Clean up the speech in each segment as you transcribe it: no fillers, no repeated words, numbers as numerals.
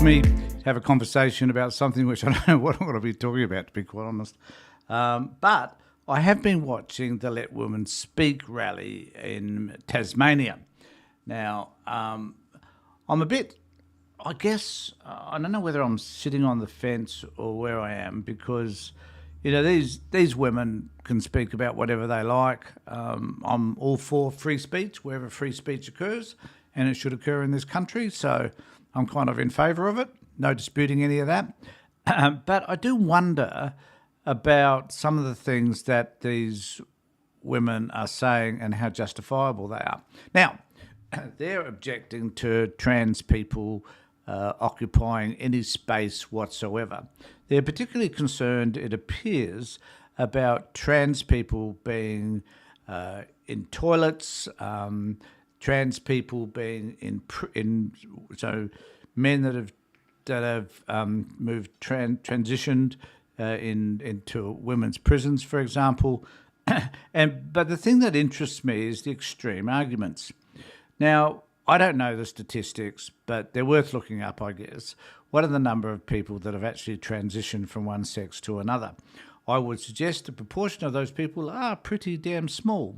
me have a conversation about something which I don't know what I'm going to be talking about, to be quite honest. But I have been watching the Let Women Speak rally in Tasmania. Now, I'm a bit, I guess, I don't know whether I'm sitting on the fence or where I am, because, you know, these women can speak about whatever they like. I'm all for free speech, wherever free speech occurs, and it should occur in this country. So I'm kind of in favour of it, no disputing any of that. But I do wonder about some of the things that these women are saying and how justifiable they are. Now, they're objecting to trans people occupying any space whatsoever. They're particularly concerned, it appears, about trans people being in toilets, trans people being in so men that have moved transitioned into women's prisons, for example. But the thing that interests me is the extreme arguments. Now, I don't know the statistics, but they're worth looking up, I guess. What are the number of people that have actually transitioned from one sex to another? I would suggest the proportion of those people are pretty damn small.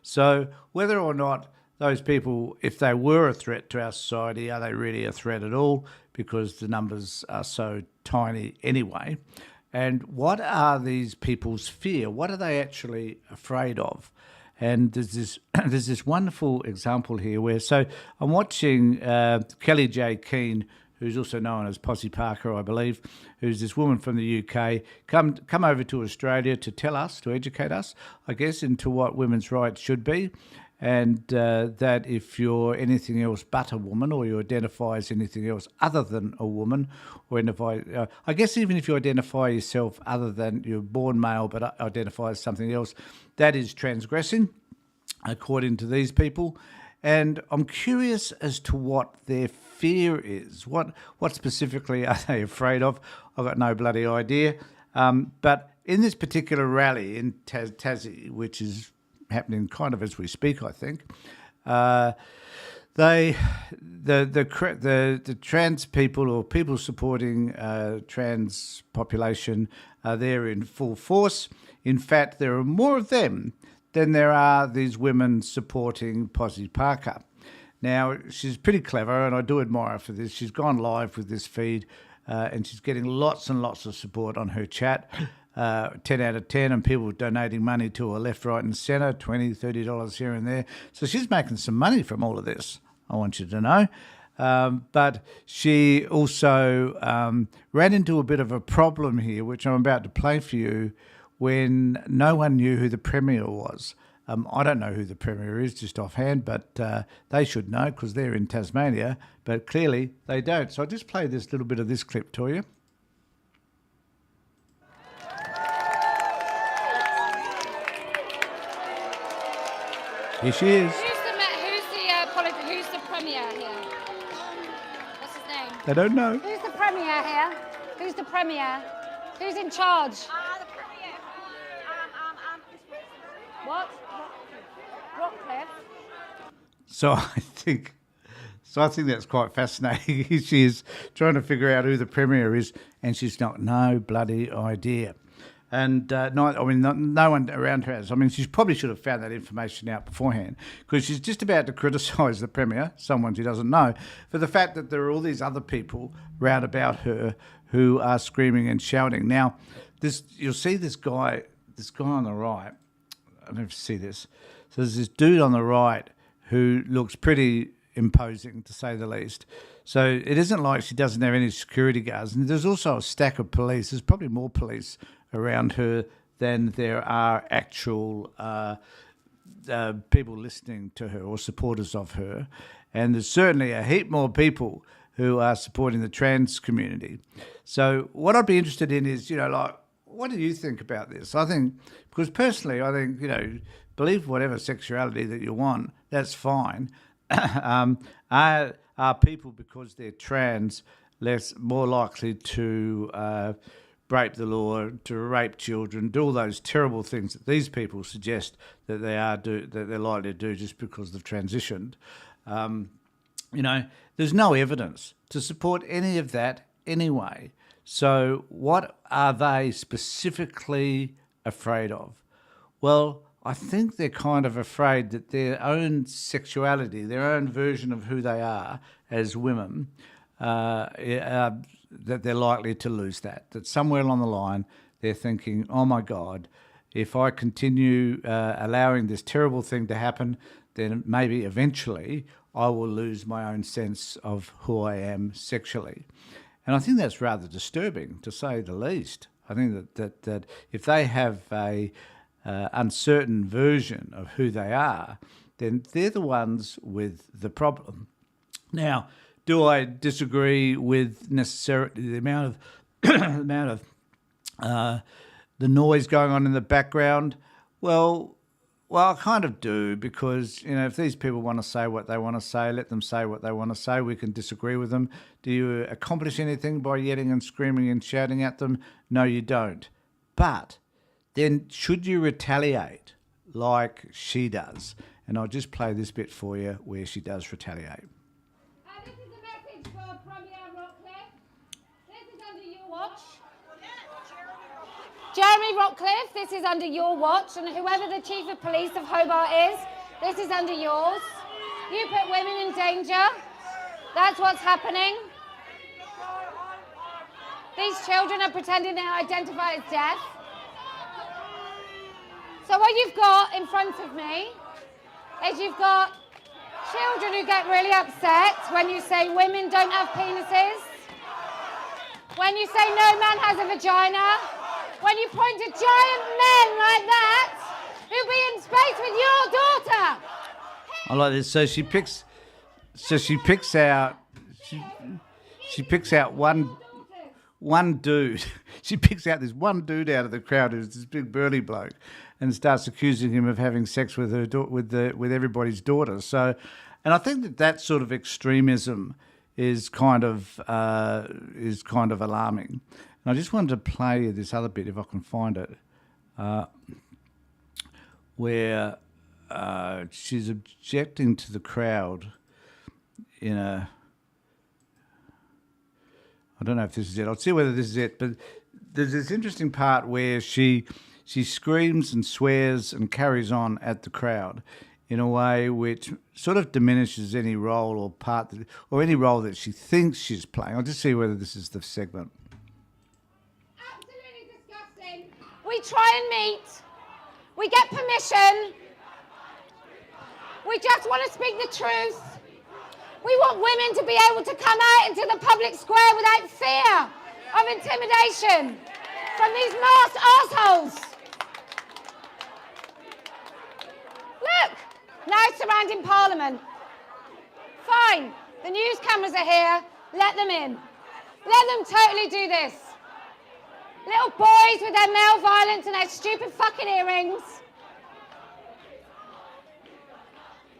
So whether or not those people, if they were a threat to our society, are they really a threat at all? Because the numbers are so tiny anyway. And what are these people's fear? What are they actually afraid of? And there's this wonderful example here where, so I'm watching Kelly J. Keane, who's also known as Posse Parker, I believe, who's this woman from the UK, come over to Australia to tell us, to educate us, I guess, into what women's rights should be. And that if you're anything else but a woman, or you identify as anything else other than a woman, or I guess even if you identify yourself other than you're born male but identify as something else, that is transgressing, according to these people. And I'm curious as to what their fear is. What specifically are they afraid of? I've got no bloody idea. But in this particular rally in Tassie, which is happening kind of as we speak, I think, the trans people, or people supporting trans population, are there in full force. In fact, there are more of them than there are these women supporting Posse Parker. Now, she's pretty clever, and I do admire her for this. She's gone live with this feed, and she's getting lots and lots of support on her chat. 10 out of 10, and people donating money to her left, right and centre, $20, $30 here and there. So she's making some money from all of this, I want you to know. But she also ran into a bit of a problem here, which I'm about to play for you, when no one knew who the Premier was. I don't know who the Premier is just offhand, but they should know because they're in Tasmania, but clearly they don't. So I'll just play this little bit of this clip to you. Here she is. Who's the Premier here? What's his name? They don't know. Who's the Premier here? Who's the Premier? Who's in charge? The Premier. What? Rockcliffe? So I think that's quite fascinating. She is trying to figure out who the Premier is, and she's got no bloody idea. And no one around her has. I mean, she probably should have found that information out beforehand, because she's just about to criticise the Premier, someone she doesn't know, for the fact that there are all these other people round about her who are screaming and shouting. Now, you'll see this guy on the right. I don't know if you see this. So there's this dude on the right who looks pretty imposing, to say the least. So it isn't like she doesn't have any security guards. And there's also a stack of police. There's probably more police around her than there are actual people listening to her or supporters of her. And there's certainly a heap more people who are supporting the trans community. So what I'd be interested in is, what do you think about this? I think, because personally, I think, believe whatever sexuality that you want, that's fine. Are people, because they're trans, more likely to break the law, to rape children, do all those terrible things that these people suggest that they're likely to do just because they've transitioned? You know, there's no evidence to support any of that anyway. So, what are they specifically afraid of? Well, I think they're kind of afraid that their own sexuality, their own version of who they are as women, that they're likely to lose that. That somewhere along the line, they're thinking, oh my God, if I continue allowing this terrible thing to happen, then maybe eventually I will lose my own sense of who I am sexually. And I think that's rather disturbing, to say the least. I think that if they have a uncertain version of who they are, then they're the ones with the problem. Now, do I disagree with necessarily the amount of the noise going on in the background? Well, I kind of do, because, you know, if these people want to say what they want to say, let them say what they want to say. We can disagree with them. Do you accomplish anything by yelling and screaming and shouting at them? No, you don't. But then should you retaliate like she does? And I'll just play this bit for you where she does retaliate. This is a message for Premier Rockcliffe. This is under your watch. Jeremy Rockcliffe, this is under your watch, and whoever the Chief of Police of Hobart is, this is under yours. You put women in danger. That's what's happening. These children are pretending they're identified as deaf. So what you've got in front of me is you've got children who get really upset when you say women don't have penises, when you say no man has a vagina, when you point to giant men like that who'll be in space with your daughter. I like this. So she picks out one dude. She picks out this one dude out of the crowd who's this big burly bloke, and starts accusing him of having sex with her with everybody's daughter. So, and I think that sort of extremism is kind of alarming. And I just wanted to play you this other bit, if I can find it, where she's objecting to the crowd in a... I don't know if this is it. I'll see whether this is it. But there's this interesting part where she screams and swears and carries on at the crowd in a way which sort of diminishes any role or part or any role that she thinks she's playing. I'll just see whether this is the segment. Absolutely disgusting. We try and meet. We get permission. We just want to speak the truth. We want women to be able to come out into the public square without fear of intimidation from these masked assholes. Look, now surrounding Parliament. Fine, the news cameras are here. Let them in. Let them totally do this. Little boys with their male violence and their stupid fucking earrings.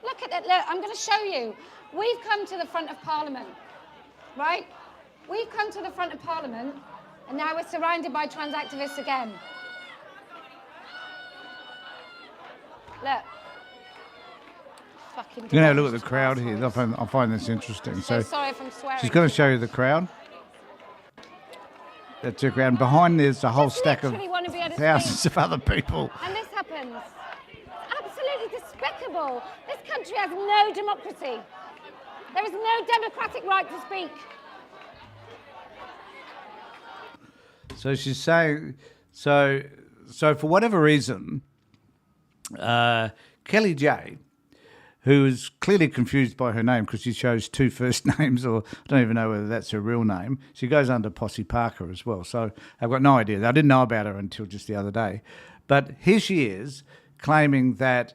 Look at it, look, I'm going to show you. We've come to the front of Parliament, right? We've come to the front of Parliament, and now we're surrounded by trans activists again. Look. Fucking You're going to have a look at the crowd here. I find this interesting. So sorry if I'm swearing. She's going to show you the crowd. That's her crowd. And behind there's a whole stack of thousands of other people. And this happens. Absolutely despicable. This country has no democracy. There is no democratic right to speak. So she's saying, so for whatever reason, Kelly J, who is clearly confused by her name because she chose two first names, or I don't even know whether that's her real name. She goes under Posse Parker as well. So I've got no idea. I didn't know about her until just the other day. But here she is claiming that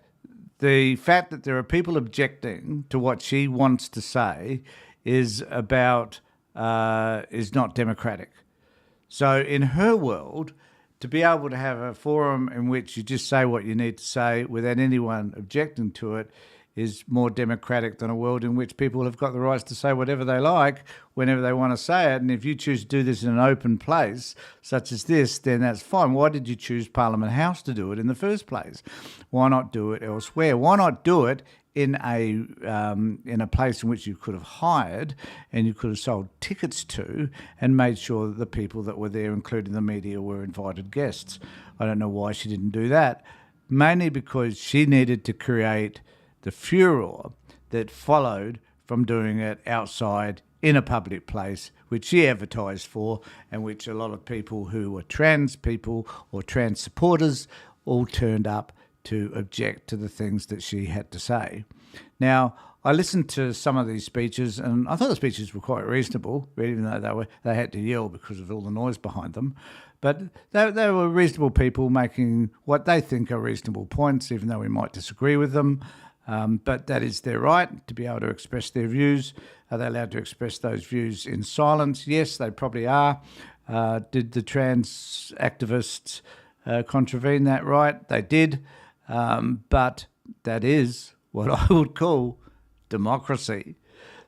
the fact that there are people objecting to what she wants to say is not democratic. So in her world, to be able to have a forum in which you just say what you need to say without anyone objecting to it is more democratic than a world in which people have got the rights to say whatever they like whenever they want to say it. And if you choose to do this in an open place such as this, then that's fine. Why did you choose Parliament House to do it in the first place? Why not do it elsewhere? Why not do it in a place in which you could have hired and you could have sold tickets to and made sure that the people that were there, including the media, were invited guests? I don't know why she didn't do that, mainly because she needed to create the furor that followed from doing it outside in a public place, which she advertised for, and which a lot of people who were trans people or trans supporters all turned up to object to the things that she had to say. Now, I listened to some of these speeches, and I thought the speeches were quite reasonable, even though they had to yell because of all the noise behind them. But they were reasonable people making what they think are reasonable points, even though we might disagree with them. But that is their right to be able to express their views. Are they allowed to express those views in silence? Yes, they probably are. Did the trans activists contravene that right? They did. But that is what I would call democracy.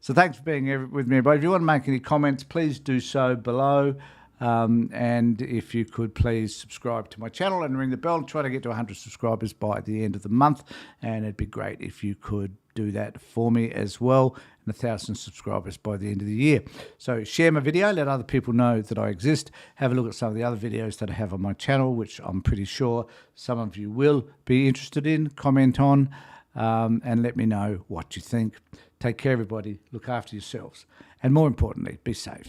So thanks for being here with me, everybody. If you want to make any comments, please do so below. And if you could please subscribe to my channel and ring the bell and try to get to 100 subscribers by the end of the month. And it'd be great if you could do that for me as well, and 1,000 subscribers by the end of the year. So share my video, let other people know that I exist. Have a look at some of the other videos that I have on my channel, which I'm pretty sure some of you will be interested in. Comment on and let me know what you think. Take care, everybody. Look after yourselves. And more importantly, be safe.